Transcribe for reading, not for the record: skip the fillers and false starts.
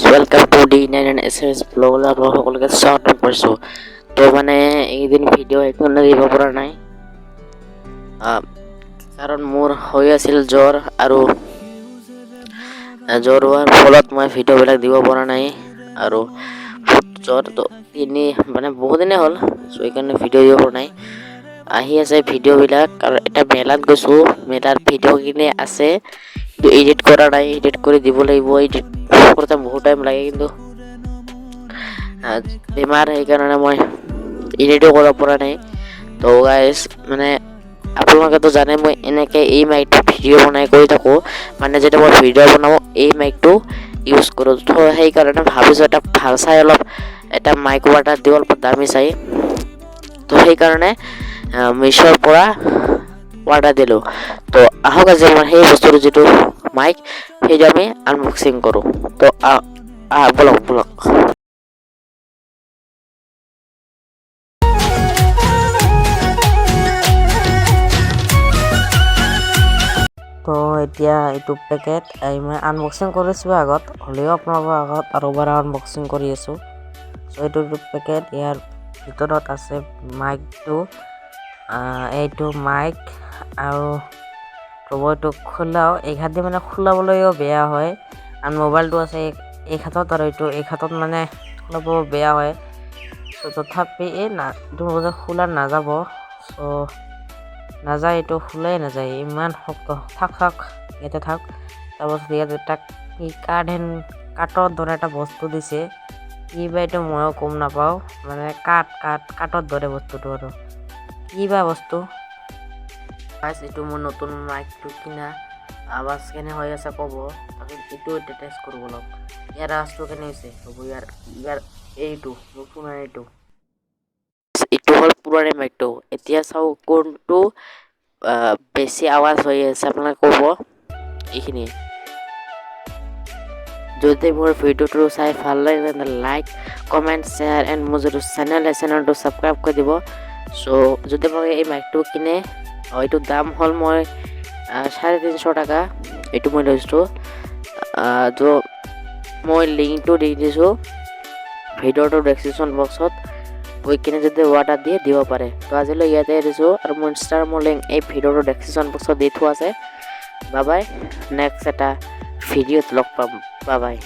welcome to D9 SS vlog সকলোকে স্বাগতম কৰিছো তো মানে এইদিন ভিডিও একো দিব পৰা নাই কাৰণ মোৰ হৈ আছিল জ্বৰ আৰু জ্বৰ হোৱাৰ ফলত মই ভিডিও বিলাক দিব পৰা নাই আৰু জ্বৰ তো তিনি মানে বহুত দিনে হ'ল সো এইকাৰণে ভিডিও দিব পৰা নাই আহি আছে ভিডিও বিলাক আৰু এটা মেলাত গৈছো মেলাৰ ভিডিও কিনে আছে কিন্তু এডিট কৰা নাই এডিট কৰি দিব লাগিব এডিট কৰতে বহুত টাইম লাগে কিন্তু বেমাৰ সেইকাৰণে মই এডিটো কৰিব পৰা নাই তো গাইস মানে আপোনালোকে তো জানে মই এনেকে এই মাইকটো ভিডিও বনাই কৰি থাকো মানে যেটা মই ভিডিও বনাও এই মাইকটো ইউজ কৰো তো সেইকাৰণে ভাবিছো এটা ভাল চাই অলপ এটা মাইক অৰ্ডাৰ দিও অলপ দামী চাই তো সেইকাৰণে মিশোৰ পৰা অৰ্ডাৰ দিলো তো আহক আজি মই সেই বস্তুৰ যেটো মাইক সেই আমি আনবক্সিং কৰো তো ব্লগ তো এতিয়া এইটো পেকেট মই আনবক্সিং কৰিছো আগত হলেও আপোনালোকৰ আগত আৰু বাৰ আনবক্সিং কৰি আছো সো এইটো পেকেট ইয়াৰ ভিতৰত আছে মাইকটো এইটো মাইক আৰু ৰবটো খোলাও এই হাতে মানে খোলাবলৈও বেয়া হয় আৰু মোবাইলটো আছে এই হাতত আৰু এই হাতত মানে খোলাব বেয়া হয় সো তথাপি না দুটা খোলা নাযাব সো নাযায় এইটো খোলাই নাযায় ইমান শক্ত থাক এটা থাক তাৰপিছত ইয়াত এটা কি কাটৰ দৰে এটা বস্তু দিছে কি বা এইটো ময়ো কম নাপাও মানে কাটৰ দৰে বস্তুটো আৰু কি বা বস্তু গাইস এইটো মোৰ নতুন মাইকটো কিনা আৱাজ কেনে হৈ আছে ক'ব তাৰপিছত এইটো টেষ্ট কৰিব লগ ইয়াৰ আৱাজটো কেনে হৈছে হ'ব ইয়াৰ এইটো নতুন এইটো হল পুৰণি মাইকটো এতিয়া চাও কোনটো বেছি আৱাজ হৈ আছে আপোনালোকে ক'ব এইখিনি যদি মোৰ ভিডিওটো চাই ভাল লাগে তেন্তে লাইক কমেন্ট শেয়াৰ এন্ড মোৰ যদি চেনেলটো সাবস্ক্ৰাইব কৰি দিব সো যদি আপোনালোকে এই মাইকটো কিনে এইটো দাম হল মই 350 টাকা এইটো মই লৈছো তো মই লিংকটো দি দিছো ভিডিওটো ডেসক্ৰিপচন বক্সত গৈ কিনে যদি অৰ্ডাৰ দিয়ে দিব পাৰে তো আজিলৈ ইয়াতে দিছো আৰু মোৰ ইনষ্টাগ্ৰামৰ লিংক এই ভিডিওটো ডেসক্ৰিপচন বক্সত দি থোৱা আছে বাই বাই নেক্সট এটা ভিডিওত লগ পাম বাই বাই